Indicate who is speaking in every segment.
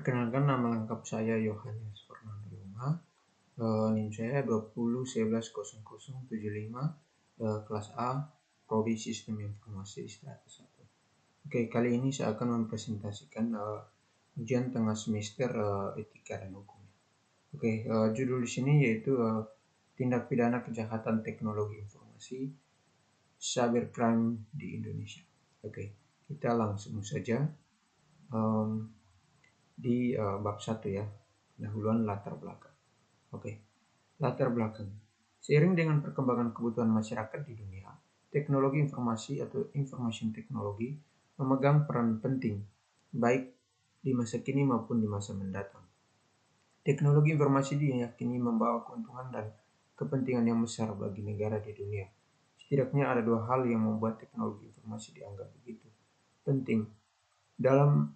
Speaker 1: Perkenalkan, nama lengkap saya Yohanes Fernando Yuma. NIM saya 20110075, kelas A, Prodi Sistem Informasi Strata 1. Oke, kali ini saya akan mempresentasikan ujian tengah semester Etika dan Hukum. Oke, judul di sini yaitu Tindak Pidana Kejahatan Teknologi Informasi Cybercrime di Indonesia. Oke, kita langsung saja di bab 1 ya. Dahuluan latar belakang. Oke. Latar belakang. Seiring dengan perkembangan kebutuhan masyarakat di dunia, teknologi informasi atau information technology memegang peran penting baik di masa kini maupun di masa mendatang. Teknologi informasi diyakini membawa keuntungan dan kepentingan yang besar bagi negara di dunia. Setidaknya ada dua hal yang membuat teknologi informasi dianggap begitu penting dalam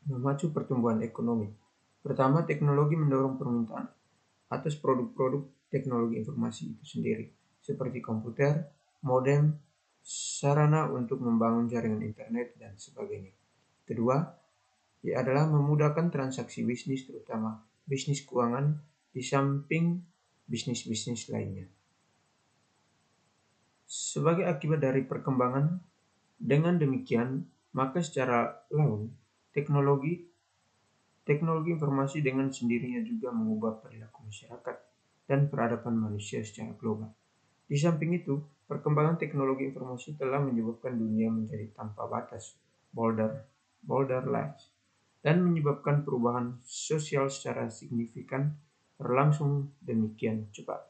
Speaker 1: memacu pertumbuhan ekonomi. Pertama, teknologi mendorong permintaan atas produk-produk teknologi informasi itu sendiri, seperti komputer, modem, sarana untuk membangun jaringan internet, dan sebagainya. Kedua, adalah memudahkan transaksi bisnis, terutama bisnis keuangan, di samping bisnis-bisnis lainnya. Sebagai akibat dari perkembangan, dengan demikian, maka secara lain, teknologi informasi dengan sendirinya juga mengubah perilaku masyarakat dan peradaban manusia secara global. Di samping itu, perkembangan teknologi informasi telah menyebabkan dunia menjadi tanpa batas, borderless, dan menyebabkan perubahan sosial secara signifikan berlangsung demikian cepat.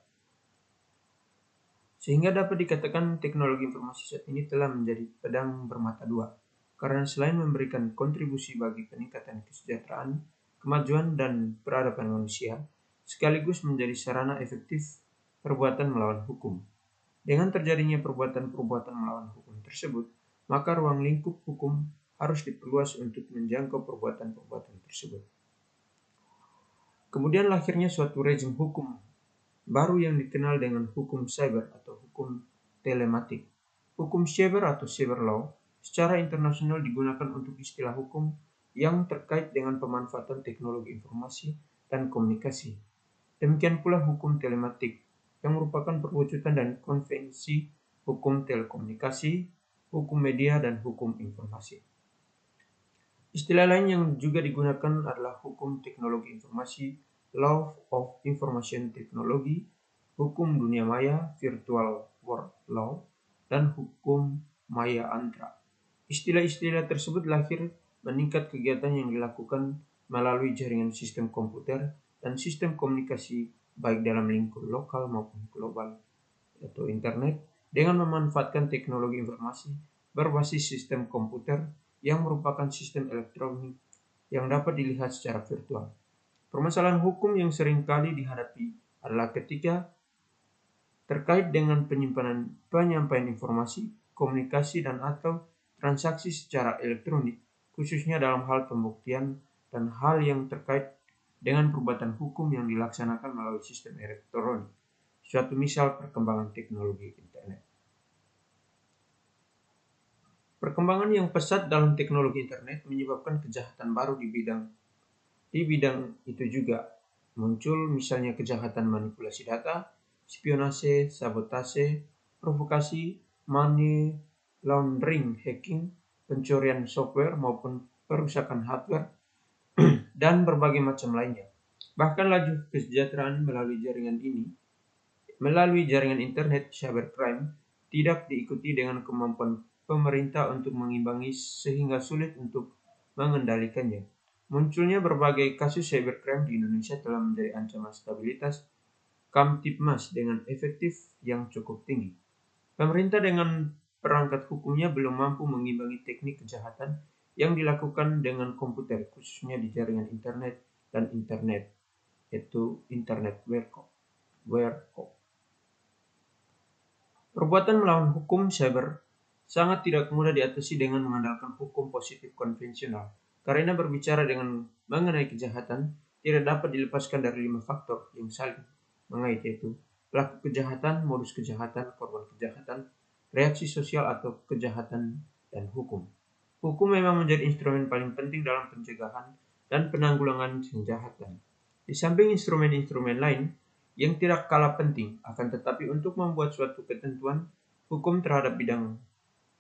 Speaker 1: Sehingga dapat dikatakan teknologi informasi saat ini telah menjadi pedang bermata dua. Karena selain memberikan kontribusi bagi peningkatan kesejahteraan, kemajuan, dan peradaban manusia, sekaligus menjadi sarana efektif perbuatan melawan hukum. Dengan terjadinya perbuatan-perbuatan melawan hukum tersebut, maka ruang lingkup hukum harus diperluas untuk menjangkau perbuatan-perbuatan tersebut. Kemudian lahirnya suatu rezim hukum baru yang dikenal dengan hukum cyber atau hukum telematik. Hukum cyber atau cyber law secara internasional digunakan untuk istilah hukum yang terkait dengan pemanfaatan teknologi informasi dan komunikasi. Demikian pula hukum telematik yang merupakan perwujudan dan konvensi hukum telekomunikasi, hukum media, dan hukum informasi. Istilah lain yang juga digunakan adalah hukum teknologi informasi, Law of Information Technology, hukum dunia maya, Virtual World Law, dan hukum maya antra. Istilah-istilah tersebut lahir meningkat kegiatan yang dilakukan melalui jaringan sistem komputer dan sistem komunikasi baik dalam lingkup lokal maupun global atau internet dengan memanfaatkan teknologi informasi berbasis sistem komputer yang merupakan sistem elektronik yang dapat dilihat secara virtual. Permasalahan hukum yang sering kali dihadapi adalah ketika terkait dengan penyampaian informasi, komunikasi, dan atau transaksi secara elektronik, khususnya dalam hal pembuktian dan hal yang terkait dengan perbuatan hukum yang dilaksanakan melalui sistem elektronik. Suatu misal perkembangan teknologi internet. Perkembangan yang pesat dalam teknologi internet menyebabkan kejahatan baru di bidang itu juga muncul, misalnya kejahatan manipulasi data, spionase, sabotase, provokasi, money laundering, hacking, pencurian software maupun perusakan hardware, dan berbagai macam lainnya. Bahkan laju kesejahteraan melalui jaringan internet, cybercrime, tidak diikuti dengan kemampuan pemerintah untuk mengimbangi sehingga sulit untuk mengendalikannya. Munculnya berbagai kasus cybercrime di Indonesia telah menjadi ancaman stabilitas Kamtibmas dengan efektif yang cukup tinggi. Pemerintah dengan perangkat hukumnya belum mampu mengimbangi teknik kejahatan yang dilakukan dengan komputer, khususnya di jaringan internet dan internet, yaitu internet Werko. Perbuatan melawan hukum cyber sangat tidak mudah diatasi dengan mengandalkan hukum positif konvensional, karena berbicara mengenai kejahatan tidak dapat dilepaskan dari 5 faktor yang saling mengait, yaitu pelaku kejahatan, modus kejahatan, korban kejahatan, reaksi sosial atau kejahatan, dan hukum. Hukum memang menjadi instrumen paling penting dalam pencegahan dan penanggulangan kejahatan. Di samping instrumen-instrumen lain yang tidak kalah penting, akan tetapi untuk membuat suatu ketentuan hukum terhadap bidang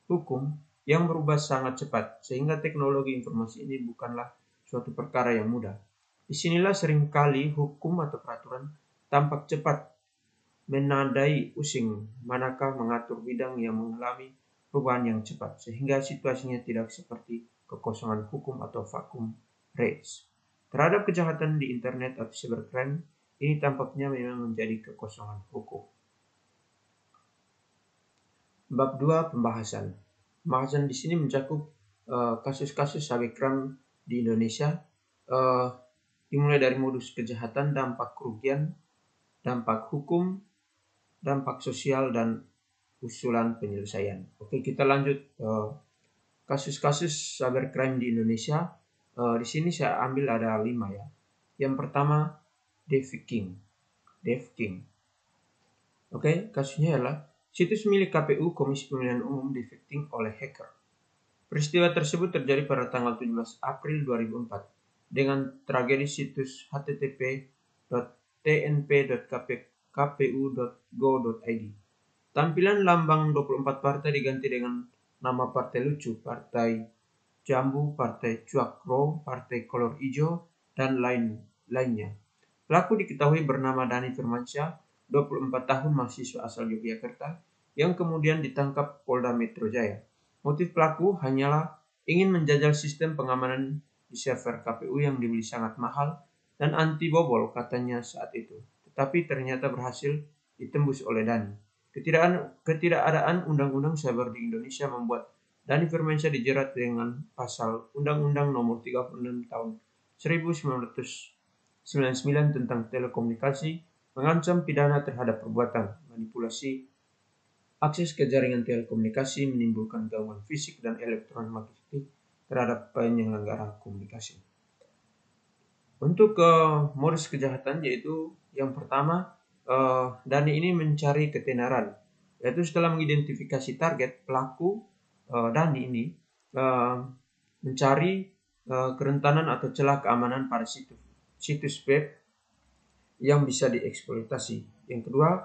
Speaker 1: hukum yang berubah sangat cepat, sehingga teknologi informasi ini bukanlah suatu perkara yang mudah. Disinilah seringkali hukum atau peraturan tampak cepat menandai pusing manakah mengatur bidang yang mengalami perubahan yang cepat, sehingga situasinya tidak seperti kekosongan hukum atau vacuum race. Terhadap kejahatan di internet atau cybercrime, ini tampaknya memang menjadi kekosongan hukum. Bab 2 pembahasan. Pembahasan di sini mencakup kasus-kasus cybercrime di Indonesia, dimulai dari modus kejahatan, dampak kerugian, dampak hukum, dampak sosial, dan usulan penyelesaian. Oke, kita lanjut kasus-kasus cybercrime di Indonesia. Di sini saya ambil ada 5 ya. Yang pertama, DevKing. Oke, kasusnya adalah situs milik KPU Komisi Pemilihan Umum di-hacking oleh hacker. Peristiwa tersebut terjadi pada tanggal 17 April 2004 dengan tragedi situs http://tnp.kpu.go.id. Tampilan lambang 24 partai diganti dengan nama partai lucu, partai jambu, partai cuakro, partai kolor hijau, dan lainnya. Pelaku diketahui bernama Dani Firmansyah, 24 tahun, mahasiswa asal Yogyakarta, yang kemudian ditangkap Polda Metro Jaya. Motif pelaku hanyalah ingin menjajal sistem pengamanan di server KPU yang dibeli sangat mahal dan anti bobol katanya saat itu, tetapi ternyata berhasil ditembus oleh Dani. Ketidakadaan undang-undang cyber di Indonesia membuat Dani Firmansyah dijerat dengan pasal Undang-Undang Nomor 36 Tahun 1999 tentang telekomunikasi, mengancam pidana terhadap perbuatan manipulasi akses ke jaringan telekomunikasi, menimbulkan gangguan fisik dan elektromagnetik terhadap penyelenggara komunikasi. Untuk modus kejahatan yaitu yang pertama, Dani ini mencari ketenaran, yaitu setelah mengidentifikasi target, pelaku Dani ini mencari kerentanan atau celah keamanan pada situs web yang bisa dieksploitasi. Yang kedua,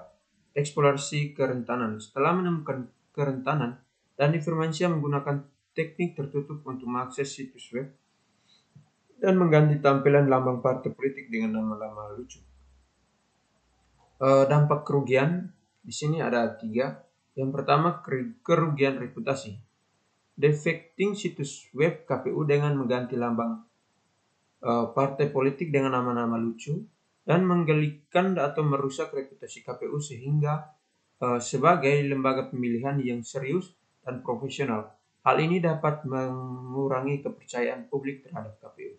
Speaker 1: eksplorasi kerentanan. Setelah menemukan kerentanan, Dani Firmansyah menggunakan teknik tertutup untuk mengakses situs web dan mengganti tampilan lambang partai politik dengan nama-nama lucu. Dampak kerugian di sini ada 3. Yang pertama, kerugian reputasi. Defacting situs web KPU dengan mengganti lambang partai politik dengan nama-nama lucu dan menggelikan atau merusak reputasi KPU sehingga sebagai lembaga pemilihan yang serius dan profesional. Hal ini dapat mengurangi kepercayaan publik terhadap KPU.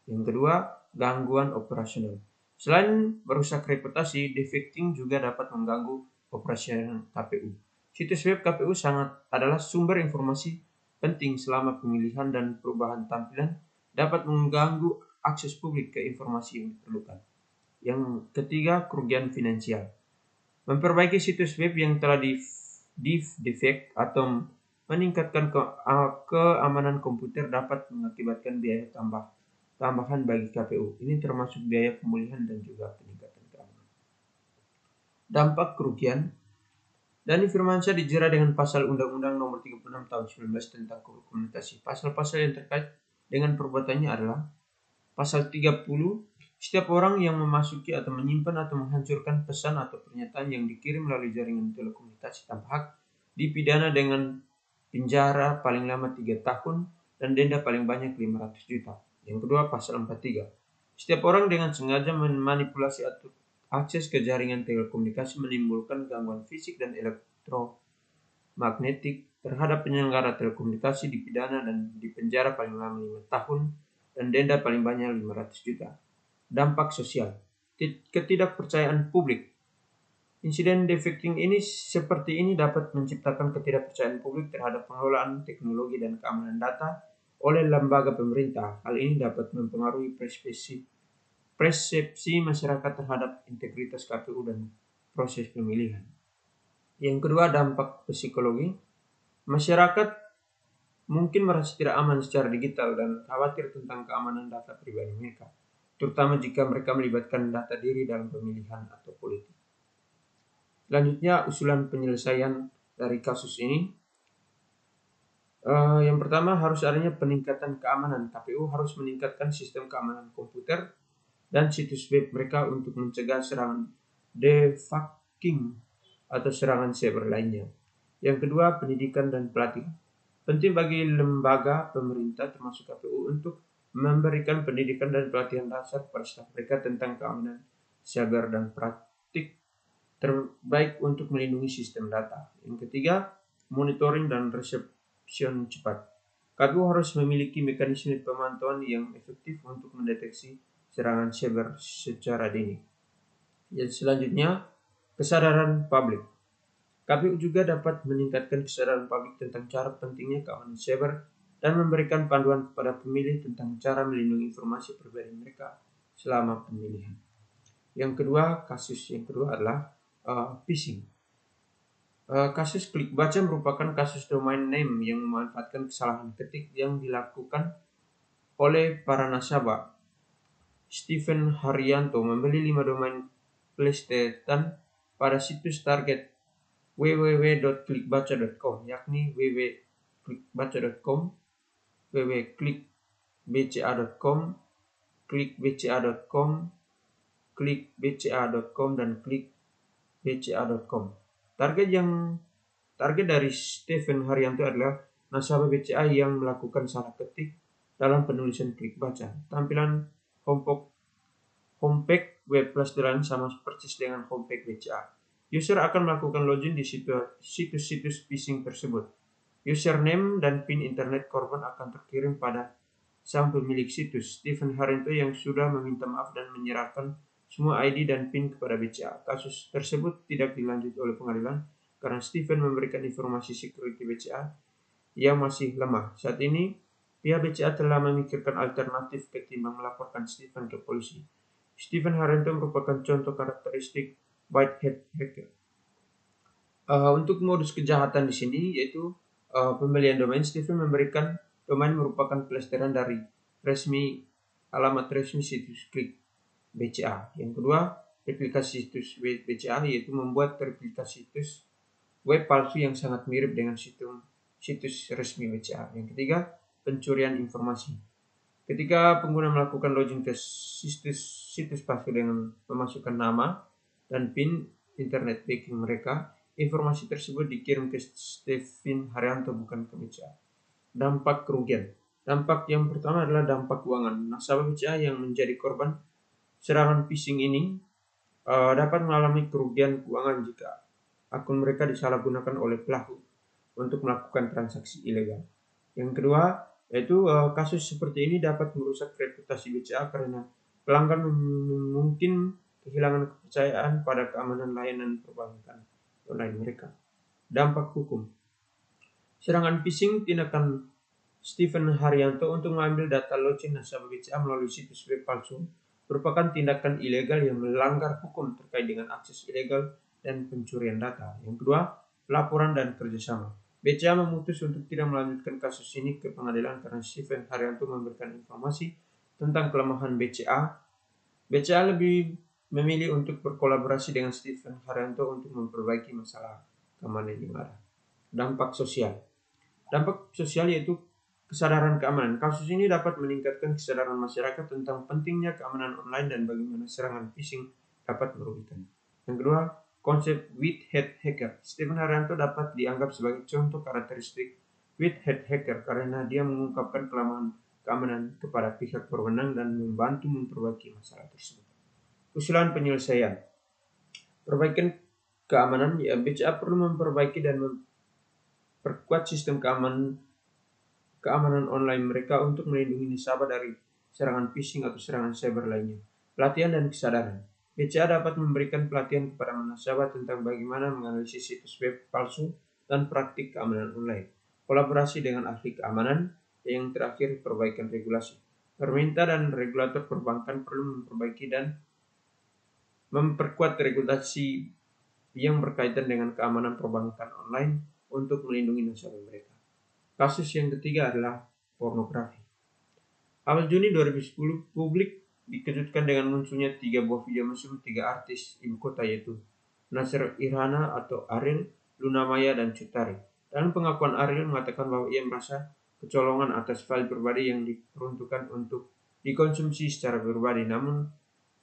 Speaker 1: Yang kedua, gangguan operasional. Selain merusak reputasi, defacting juga dapat mengganggu operasional KPU. Situs web KPU adalah sumber informasi penting selama pemilihan, dan perubahan tampilan dapat mengganggu akses publik ke informasi yang diperlukan. Yang ketiga, kerugian finansial. Memperbaiki situs web yang telah defect atau meningkatkan keamanan komputer dapat mengakibatkan biaya tambahan bagi KPU. Ini termasuk biaya pemulihan dan juga peningkatan keamanan. Dampak kerugian. Dani Firmansyah dijerat dengan pasal Undang-Undang Nomor 36 Tahun 19 tentang komunikasi. Pasal-pasal yang terkait dengan perbuatannya adalah pasal 30, setiap orang yang memasuki atau menyimpan atau menghancurkan pesan atau pernyataan yang dikirim melalui jaringan telekomunikasi tanpa hak dipidana dengan penjara paling lama 3 tahun dan denda paling banyak 500 juta. Yang kedua, pasal 43. Setiap orang dengan sengaja memanipulasi atau akses ke jaringan telekomunikasi menimbulkan gangguan fisik dan elektromagnetik terhadap penyelenggara telekomunikasi dipidana dan dipenjara paling lama 5 tahun dan denda paling banyak 500 juta. Dampak sosial. Ketidakpercayaan publik. Insiden defacting ini seperti ini dapat menciptakan ketidakpercayaan publik terhadap pengelolaan teknologi dan keamanan data oleh lembaga pemerintah. Hal ini dapat mempengaruhi persepsi masyarakat terhadap integritas KPU dan proses pemilihan. Yang kedua, dampak psikologi. Masyarakat mungkin merasa tidak aman secara digital dan khawatir tentang keamanan data pribadi mereka, terutama jika mereka melibatkan data diri dalam pemilihan atau politik. Selanjutnya, usulan penyelesaian dari kasus ini. Yang pertama, harus adanya peningkatan keamanan. KPU harus meningkatkan sistem keamanan komputer dan situs web mereka untuk mencegah serangan defacking atau serangan cyber lainnya. Yang kedua, pendidikan dan pelatihan. Penting bagi lembaga pemerintah termasuk KPU untuk memberikan pendidikan dan pelatihan dasar kepada staf mereka tentang keamanan cyber dan praktik terbaik untuk melindungi sistem data. Yang ketiga, monitoring dan resepsion cepat. KPU harus memiliki mekanisme pemantauan yang efektif untuk mendeteksi serangan cyber secara dini. Yang selanjutnya, kesadaran publik. KPU juga dapat meningkatkan kesadaran publik tentang cara pentingnya keamanan cyber dan memberikan panduan kepada pemilih tentang cara melindungi informasi pribadi mereka selama pemilihan. Kasus yang kedua adalah phishing. Kasus klik baca merupakan kasus domain name yang memanfaatkan kesalahan ketik yang dilakukan oleh para nasabah. Stephen Haryanto membeli 5 domain plesetan pada situs target www.klikbaca.com, yakni www.klikbaca.com, www.klikbca.com, klikbca.com, klikbca.com, dan klikbca.com. Target dari Stephen Haryanto adalah nasabah BCA yang melakukan salah ketik dalam penulisan klik baca. Tampilan homepage web pelestarian sama persis dengan homepage BCA. User akan melakukan login di situs-situs phishing tersebut. Username dan PIN internet korban akan terkirim pada sang pemilik situs, Stephen Haryanto, yang sudah meminta maaf dan menyerahkan semua ID dan PIN kepada BCA. Kasus tersebut tidak dilanjut oleh pengadilan karena Stephen memberikan informasi security BCA yang masih lemah. Saat ini, pihak BCA telah memikirkan alternatif ketimbang melaporkan Stephen ke polisi. Stephen Haryanto merupakan contoh karakteristik whitehat hacker. Untuk modus kejahatan di sini yaitu pembelian domain. Stephen memberikan domain merupakan pelestarian dari alamat resmi situs klik BCA. Yang kedua, replikasi situs web BCA yaitu membuat replikasi situs web palsu yang sangat mirip dengan situs resmi BCA. Yang ketiga, pencurian informasi. Ketika pengguna melakukan login ke situs palsu dengan memasukkan nama dan PIN internet banking mereka, informasi tersebut dikirim ke Stephen Haryanto, bukan ke BCA. Dampak kerugian. Dampak yang pertama adalah dampak keuangan. Nasabah BCA yang menjadi korban serangan phishing ini dapat mengalami kerugian keuangan jika akun mereka disalahgunakan oleh pelaku untuk melakukan transaksi ilegal. Yang kedua, yaitu kasus seperti ini dapat merusak reputasi BCA karena pelanggan mungkin kehilangan kepercayaan pada keamanan layanan perbankan online mereka. Dampak hukum. Serangan phishing tindakan Stephen Haryanto untuk mengambil data login nasabah BCA melalui situs web palsu merupakan tindakan ilegal yang melanggar hukum terkait dengan akses ilegal dan pencurian data. Yang kedua, pelaporan dan kerjasama. BCA memutus untuk tidak melanjutkan kasus ini ke pengadilan karena Stephen Haryanto memberikan informasi tentang kelemahan BCA. BCA lebih memilih untuk berkolaborasi dengan Stephen Haryanto untuk memperbaiki masalah keamanan yang ada. Dampak sosial. Dampak sosial yaitu kesadaran keamanan. Kasus ini dapat meningkatkan kesadaran masyarakat tentang pentingnya keamanan online dan bagaimana serangan phishing dapat merugikan. Yang kedua, konsep whitehat hacker. Stephen Haryanto dapat dianggap sebagai contoh karakteristik whitehat hacker karena dia mengungkapkan kelemahan keamanan kepada pihak berwenang dan membantu memperbaiki masalah tersebut. Usulan penyelesaian. Perbaikan keamanan. BCA perlu memperbaiki dan memperkuat sistem keamanan online mereka untuk melindungi nasabah dari serangan phishing atau serangan cyber lainnya. Pelatihan dan kesadaran. BCA dapat memberikan pelatihan kepada nasabah tentang bagaimana menganalisis situs web palsu dan praktik keamanan online. Kolaborasi dengan ahli keamanan. Yang terakhir, perbaikan regulasi. Pemerintah dan regulator perbankan perlu memperbaiki dan memperkuat regulasi yang berkaitan dengan keamanan perbankan online untuk melindungi nasabah mereka. Kasus yang ketiga adalah pornografi. Awal Juni 2010, publik dikejutkan dengan munculnya 3 buah video mesum 3 artis ibu kota, yaitu Nasir Irhana atau Ariel, Luna Maya, dan Cut Tari. Dalam pengakuan Ariel mengatakan bahwa ia merasa kecolongan atas file pribadi yang diperuntukkan untuk dikonsumsi secara pribadi. Namun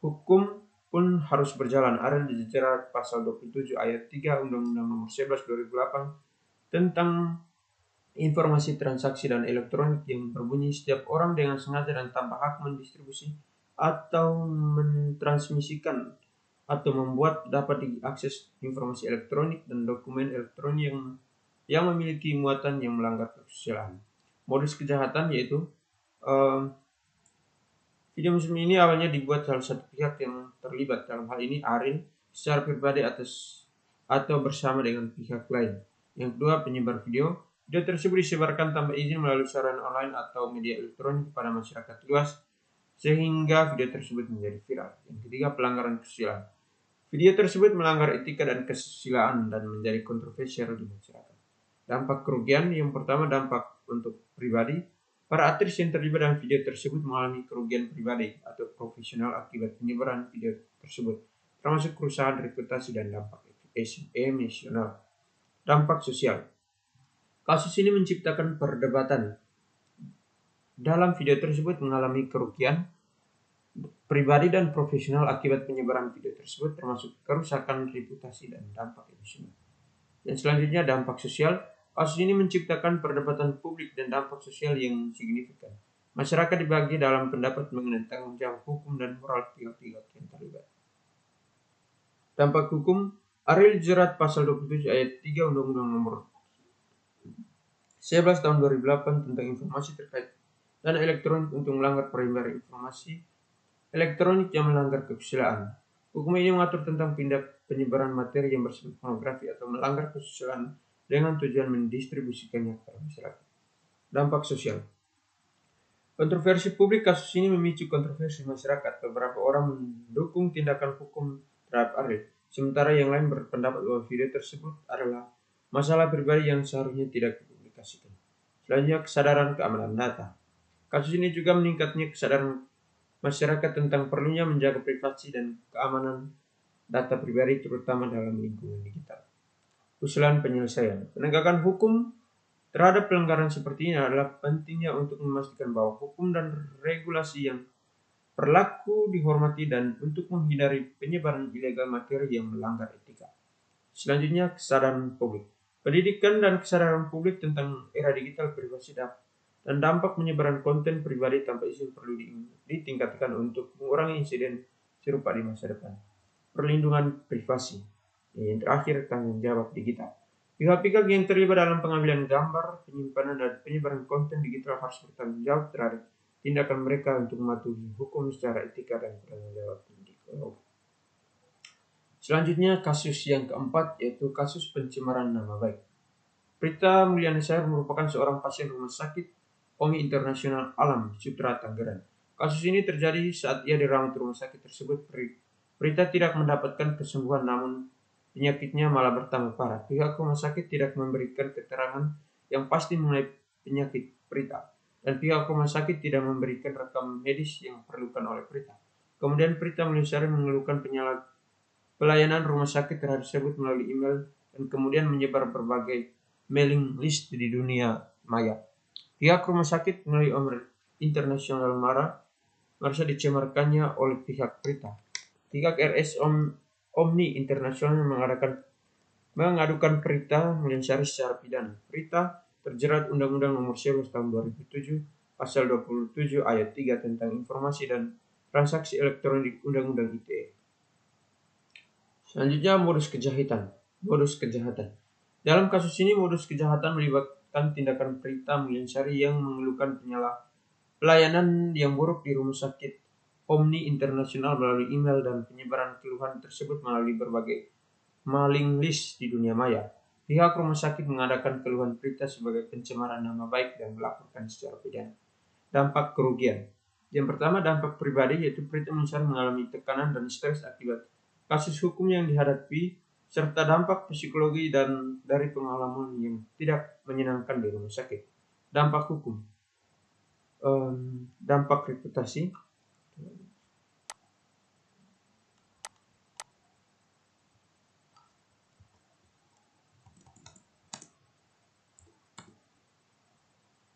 Speaker 1: hukum pun harus berjalan. Ariel dijerat pasal 27 ayat 3 Undang-Undang Nomor 11 2008 tentang informasi transaksi dan elektronik yang berbunyi setiap orang dengan sengaja dan tanpa hak mendistribusi atau mentransmisikan atau membuat dapat diakses informasi elektronik dan dokumen elektronik yang memiliki muatan yang melanggar kesusilaan. Modus kejahatan yaitu video mesum ini awalnya dibuat salah satu pihak yang terlibat, dalam hal ini Arin, secara pribadi atau bersama dengan pihak lain. Yang kedua, penyebar video. Video tersebut disebarkan tanpa izin melalui saluran online atau media elektronik kepada masyarakat luas, sehingga video tersebut menjadi viral. Yang ketiga, pelanggaran kesusilaan. Video tersebut melanggar etika dan kesusilaan dan menjadi kontroversial di masyarakat. Dampak kerugian. Yang pertama, dampak untuk pribadi. Para aktris yang terlibat dalam video tersebut mengalami kerugian pribadi atau profesional akibat penyebaran video tersebut, termasuk kerusakan reputasi dan dampak emosional. Dampak sosial. Kasus ini menciptakan perdebatan. Dalam video tersebut mengalami kerugian pribadi dan profesional akibat penyebaran video tersebut, termasuk kerusakan reputasi dan dampak emosional. Dan selanjutnya, dampak sosial. Kasus ini menciptakan perdebatan publik dan dampak sosial yang signifikan. Masyarakat dibagi dalam pendapat mengenai tanggung jawab hukum dan moral pihak-pihak yang terlibat. Dampak hukum. Ariel dijerat pasal 27 ayat 3 Undang-Undang Nomor 11 tahun 2008 tentang informasi terkait dan elektronik untuk melanggar penyebaran informasi elektronik yang melanggar kesusilaan. Hukum ini mengatur tentang penyebaran materi yang bersifat pornografi atau melanggar kesusilaan dengan tujuan mendistribusikannya kepada masyarakat. Dampak sosial. Kontroversi publik. Kasus ini memicu kontroversi masyarakat. Beberapa orang mendukung tindakan hukum terhadap Ariel, sementara yang lain berpendapat bahwa video tersebut adalah masalah pribadi yang seharusnya tidak dipublikasikan. Selanjutnya, kesadaran keamanan data. Kasus ini juga meningkatnya kesadaran masyarakat tentang perlunya menjaga privasi dan keamanan data pribadi, terutama dalam lingkungan digital. Usulan penyelesaian. Penegakan hukum terhadap pelanggaran seperti ini adalah pentingnya untuk memastikan bahwa hukum dan regulasi yang berlaku dihormati dan untuk menghindari penyebaran ilegal materi yang melanggar etika. Selanjutnya, kesadaran publik. Pendidikan dan kesadaran publik tentang era digital, privasi dan dampak penyebaran konten pribadi tanpa izin perlu ditingkatkan untuk mengurangi insiden serupa di masa depan. Perlindungan privasi. Yang terakhir, tanggung jawab digital. Pihak-pihak yang terlibat dalam pengambilan gambar, penyimpanan, dan penyebaran konten digital harus bertanggung jawab terhadap tindakan mereka untuk mematuhi hukum secara etika dan bertanggung jawab digital. Selanjutnya, kasus yang keempat yaitu kasus pencemaran nama baik. Prita Mulyani Syahir merupakan seorang pasien rumah sakit Omi Internasional Alam Sutra Tangerang. Kasus ini terjadi saat ia dirawat rumah sakit tersebut. Prita tidak mendapatkan kesembuhan, namun penyakitnya malah bertambah parah. Pihak rumah sakit tidak memberikan keterangan yang pasti mengenai penyakit Prita, dan pihak rumah sakit tidak memberikan rekam medis yang diperlukan oleh Prita. Kemudian Prita Mulyani Syahir mengeluhkan pelayanan rumah sakit tersebut melalui email dan kemudian menyebar berbagai mailing list di dunia maya. Pihak rumah sakit melalui Omi Internasional merasa dicemarkannya oleh pihak Prita. Pihak RS Omni Internasional mengadukan Prita Mulyani Syahir secara pidana. Prita terjerat Undang-Undang Nomor 11 tahun 2007, pasal 27 ayat 3 tentang informasi dan transaksi elektronik Undang-Undang ITE. Selanjutnya, modus kejahatan. Dalam kasus ini, modus kejahatan melibatkan tindakan Prita Mulyani Syahir yang mengeluhkan pelayanan yang buruk di rumah sakit Omni Internasional melalui email dan penyebaran keluhan tersebut melalui berbagai mailing list di dunia maya. Pihak rumah sakit mengadakan keluhan Prita sebagai pencemaran nama baik dan melaporkan secara pidana. Dampak kerugian. Yang pertama, dampak pribadi, yaitu Prita Mulyani Syahir mengalami tekanan dan stres akibat kasus hukum yang dihadapi, serta dampak psikologi dan dari pengalaman yang tidak menyenangkan di rumah sakit. Dampak hukum, dampak reputasi.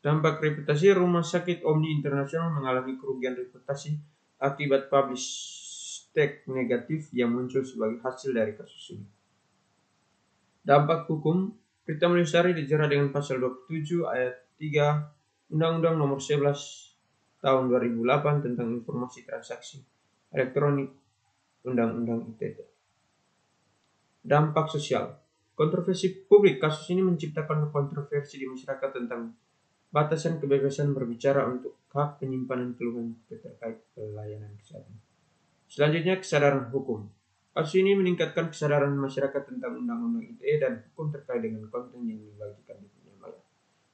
Speaker 1: Dampak reputasi, Rumah Sakit Omni Internasional mengalami kerugian reputasi akibat publish tag negatif yang muncul sebagai hasil dari kasus ini. Dampak hukum, Prita Melisari dijerat dengan pasal 27 ayat 3 Undang-Undang Nomor 11 Tahun 2008 tentang Informasi Transaksi Elektronik Undang-Undang ITE. Dampak sosial, kontroversi publik, kasus ini menciptakan kontroversi di masyarakat tentang batasan kebebasan berbicara untuk hak penyimpanan keluhan terkait pelayanan kesehatan. Selanjutnya, kesadaran hukum. Kasus ini meningkatkan kesadaran masyarakat tentang Undang-Undang ITE dan hukum terkait dengan konten yang dibagikan di dunia maya.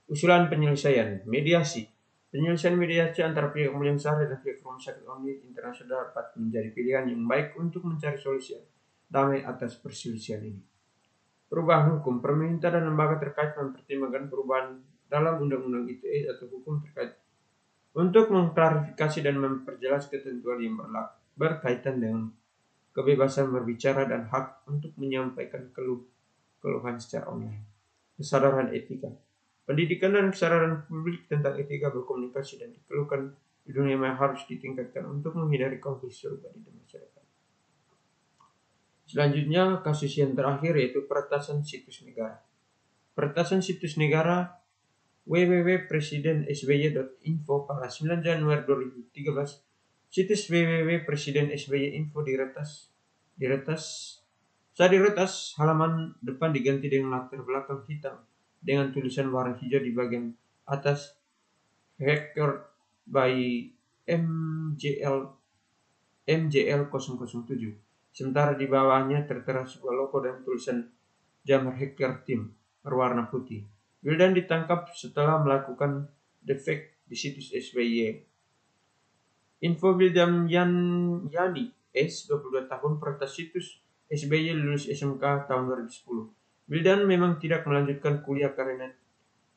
Speaker 1: Usulan penyelesaian, mediasi. Penyelesaian mediasi antara pihak Melisari dan pihak Rumah Sakit Omni Internasional dapat menjadi pilihan yang baik untuk mencari solusi damai atas perselisihan ini. Perubahan hukum, pemerintah dan lembaga terkait mempertimbangkan perubahan dalam Undang-Undang ITE atau hukum terkait untuk mengklarifikasi dan memperjelas ketentuan yang berkaitan dengan kebebasan berbicara dan hak untuk menyampaikan keluhan secara online. Kesadaran etika, pendidikan dan kesadaran publik tentang etika berkomunikasi dan dikeluhkan di dunia maya harus ditingkatkan untuk menghindari konflik serupa di masyarakat. Selanjutnya, kasus yang terakhir yaitu peretasan situs negara. Peretasan situs negara www.presidenSby.info pada 9 Januari 2013, situs www.presidenSby.info diretas. Saat diretas, halaman depan diganti dengan latar belakang hitam dengan tulisan warna hijau di bagian atas, hacked by MJL007. Sementara di bawahnya tertera sebuah logo dan tulisan Jammer Hacker Team berwarna putih. Wildan ditangkap setelah melakukan defect di situs SBY. Info Wildan Yani S, 22 tahun, peretas situs SBY, lulus SMK tahun 2010. Wildan memang tidak melanjutkan kuliah karena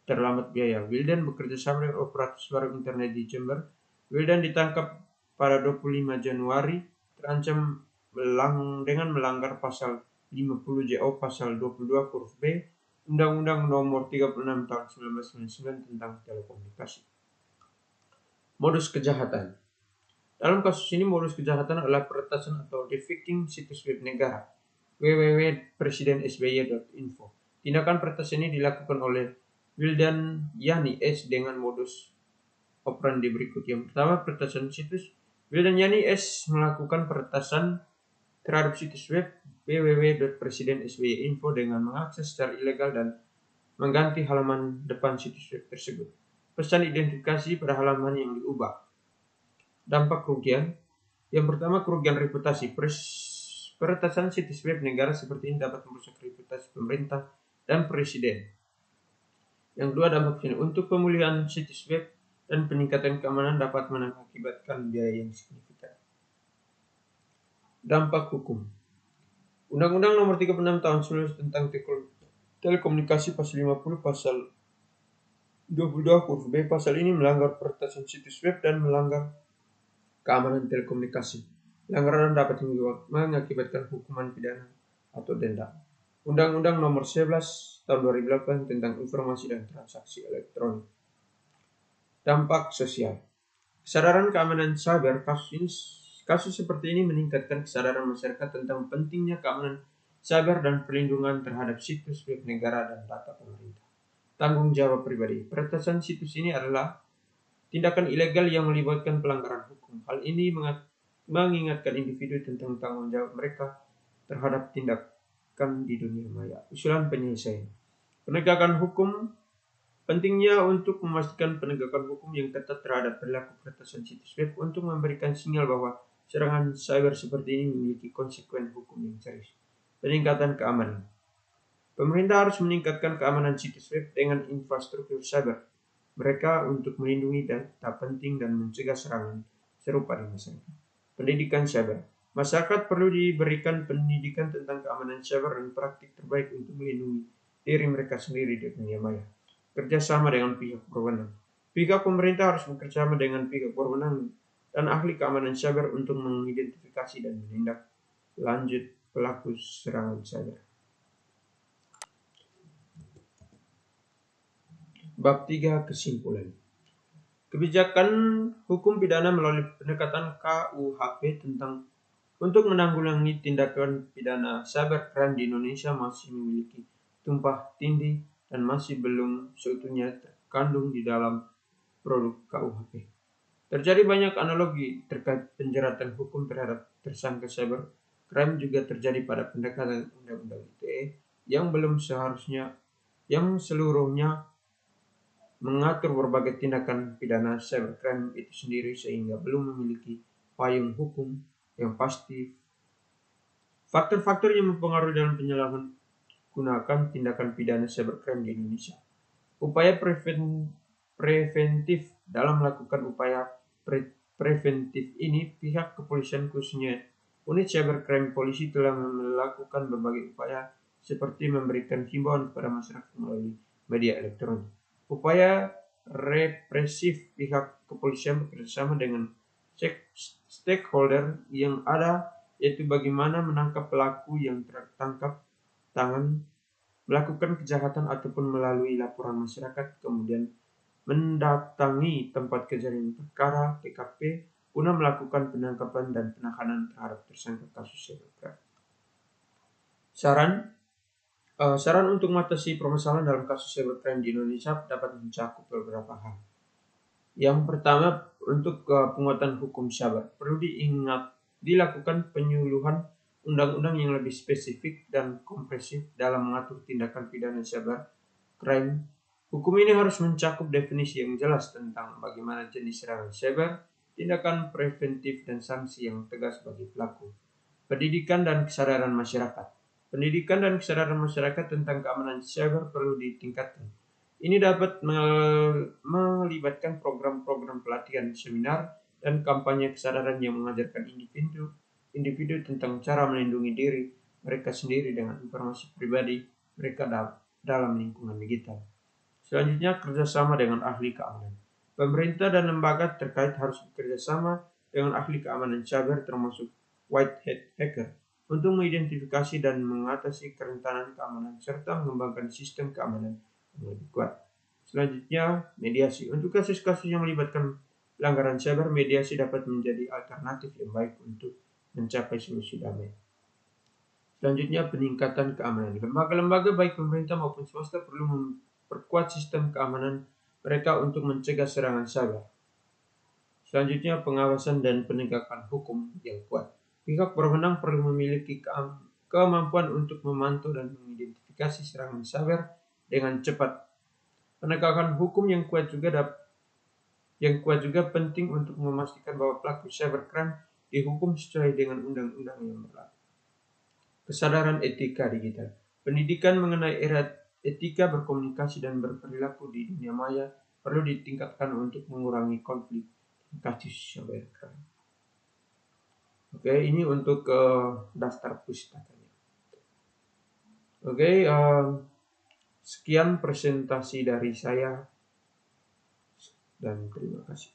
Speaker 1: terlambat biaya. Wildan bekerja sama dengan operator barang internet di Jember. Wildan ditangkap pada 25 Januari, terancam dengan melanggar pasal 50 JO pasal 22 huruf B Undang-Undang Nomor 36 Tahun 1999 tentang telekomunikasi. Modus kejahatan. Dalam kasus ini, modus kejahatan adalah peretasan atau defacing situs web negara www.presidenSby.info. Tindakan peretasan ini dilakukan oleh Wildan Yani S dengan modus operandi berikut. Yang pertama, peretasan situs. Wildan Yani S melakukan peretasan terhadap situs web www.presidenSby.info dengan mengakses secara ilegal dan mengganti halaman depan situs web tersebut. Pesan identifikasi pada halaman yang diubah. Dampak kerugian. Yang pertama, kerugian reputasi. Peretasan situs web negara seperti ini dapat merusak reputasi pemerintah dan presiden. Yang kedua, dampak finansial. Untuk pemulihan situs web dan peningkatan keamanan dapat mengakibatkan biaya yang signifikan. Dampak hukum. Undang-Undang Nomor 36 Tahun 1999 tentang telekomunikasi pasal 50 pasal 22 huruf B. Pasal ini melanggar peretasan situs web dan melanggar keamanan telekomunikasi. Pelanggaran dapat mengakibatkan hukuman pidana atau denda. Undang-Undang Nomor 11 Tahun 2008 tentang Informasi dan Transaksi Elektronik. Dampak sosial. Kesadaran keamanan cyber. Kasus seperti ini meningkatkan kesadaran masyarakat tentang pentingnya keamanan cyber dan perlindungan terhadap situs web negara dan data pemerintah. Tanggung jawab pribadi. Peretasan situs ini adalah tindakan ilegal yang melibatkan pelanggaran hukum. Hal ini mengingatkan individu tentang tanggung jawab mereka terhadap tindakan di dunia maya. Usulan penyelesaian. Penegakan hukum. Pentingnya untuk memastikan penegakan hukum yang ketat terhadap perilaku peretasan situs web untuk memberikan sinyal bahwa serangan cyber seperti ini memiliki konsekuensi hukum yang serius. Peningkatan keamanan. Pemerintah harus meningkatkan keamanan situs web dengan infrastruktur cyber mereka untuk melindungi data penting dan mencegah serangan serupa di masyarakat. Pendidikan cyber. Masyarakat perlu diberikan pendidikan tentang keamanan cyber dan praktik terbaik untuk melindungi diri mereka sendiri di dunia maya. kerjasama dengan pihak berwenang. Pihak pemerintah harus bekerjasama dengan pihak berwenang dan ahli keamanan cyber untuk mengidentifikasi dan menindak lanjut pelaku serangan cyber. Bab 3 kesimpulan. Kebijakan hukum pidana melalui pendekatan KUHP tentang untuk menanggulangi tindakan pidana cybercrime di Indonesia masih memiliki tumpang tindih dan masih belum seutuhnya terkandung di dalam produk KUHP. Terjadi banyak analogi terkait penjeratan hukum terhadap tersangka cybercrime juga terjadi pada pendekatan Undang-Undang ITE yang seluruhnya mengatur berbagai tindakan pidana cybercrime itu sendiri sehingga belum memiliki payung hukum yang pasti. Faktor-faktor yang mempengaruhi dalam penyalahgunaan tindakan pidana cybercrime di Indonesia. Upaya preventif. Dalam melakukan upaya preventif ini, pihak kepolisian khususnya unit cybercrime polisi telah melakukan berbagai upaya seperti memberikan himbauan kepada masyarakat melalui media elektronik. Upaya represif, pihak kepolisian bekerjasama dengan stakeholder yang ada, yaitu bagaimana menangkap pelaku yang tertangkap tangan melakukan kejahatan ataupun melalui laporan masyarakat, kemudian mendatangi tempat kejadian perkara TKP guna melakukan penangkapan dan penahanan terhadap tersangka kasus cybercrime. Saran untuk mengatasi permasalahan dalam kasus cybercrime di Indonesia dapat mencakup beberapa hal. Yang pertama, untuk penguatan hukum cyber perlu dilakukan penyuluhan undang-undang yang lebih spesifik dan komprehensif dalam mengatur tindakan pidana cybercrime. Hukum ini harus mencakup definisi yang jelas tentang bagaimana jenis serangan cyber, tindakan preventif, dan sanksi yang tegas bagi pelaku. Pendidikan dan kesadaran masyarakat. Pendidikan dan kesadaran masyarakat tentang keamanan cyber perlu ditingkatkan. Ini dapat melibatkan program-program pelatihan, seminar, dan kampanye kesadaran yang mengajarkan individu tentang cara melindungi diri mereka sendiri dengan informasi pribadi mereka dalam lingkungan digital. Selanjutnya, kerjasama dengan ahli keamanan. Pemerintah dan lembaga terkait harus bekerjasama dengan ahli keamanan cyber termasuk white hat hacker untuk mengidentifikasi dan mengatasi kerentanan keamanan serta mengembangkan sistem keamanan yang lebih kuat. Selanjutnya, mediasi. Untuk kasus-kasus yang melibatkan pelanggaran cyber, mediasi dapat menjadi alternatif yang baik untuk mencapai solusi damai. Selanjutnya, peningkatan keamanan. Lembaga-lembaga baik pemerintah maupun swasta perlu memperkuat sistem keamanan mereka untuk mencegah serangan cyber. Selanjutnya, pengawasan dan penegakan hukum yang kuat. Pihak berwenang perlu memiliki kemampuan untuk memantau dan mengidentifikasi serangan cyber dengan cepat. Penegakan hukum yang kuat juga penting untuk memastikan bahwa pelaku cybercrime dihukum sesuai dengan undang-undang yang berlaku. Kesadaran etika digital. Pendidikan mengenai etika berkomunikasi dan berperilaku di dunia maya perlu ditingkatkan untuk mengurangi konflik kasus cybercrime. Oke, ini untuk daftar pustakanya. Oke, sekian presentasi dari saya dan terima kasih.